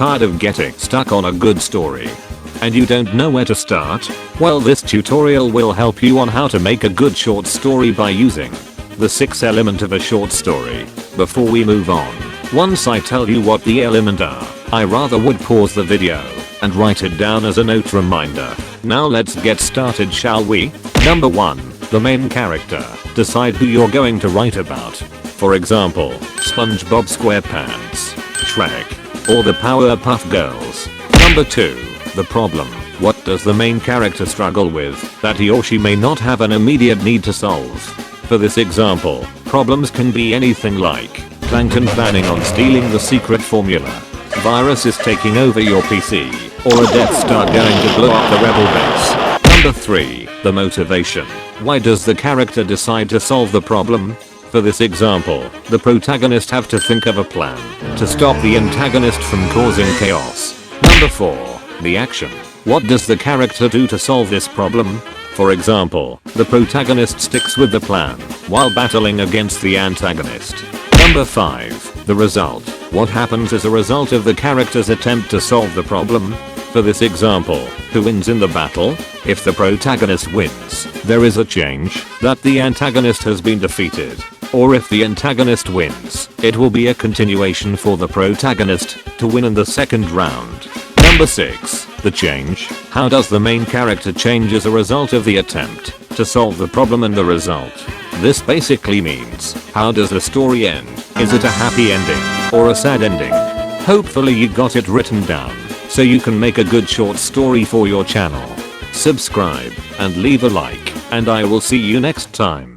Tired of getting stuck on a good story? And you don't know where to start? Well, this tutorial will help you on how to make a good short story by using the 6 elements of a short story. Before we move on, once I tell you what the elements are, I rather would pause the video and write it down as a note reminder. Now let's get started, shall we? Number 1. The main character. Decide who you're going to write about. For example, SpongeBob SquarePants, Shrek, or the Powerpuff Girls. Number 2. The problem. What does the main character struggle with that he or she may not have an immediate need to solve? For this example, problems can be anything like Plankton planning on stealing the secret formula, virus is taking over your PC, or a Death Star going to blow up the rebel base. Number 3. The motivation. Why does the character decide to solve the problem? For this example, the protagonist have to think of a plan to stop the antagonist from causing chaos. Number 4. The action. What does the character do to solve this problem? For example, the protagonist sticks with the plan while battling against the antagonist. Number 5. The result. What happens as a result of the character's attempt to solve the problem? For this example, who wins in the battle? If the protagonist wins, there is a change that the antagonist has been defeated. Or if the antagonist wins, it will be a continuation for the protagonist to win in the second round. Number 6. The change. How does the main character change as a result of the attempt to solve the problem and the result? This basically means, how does the story end? Is it a happy ending or a sad ending? Hopefully you got it written down so you can make a good short story for your channel. Subscribe and leave a like, and I will see you next time.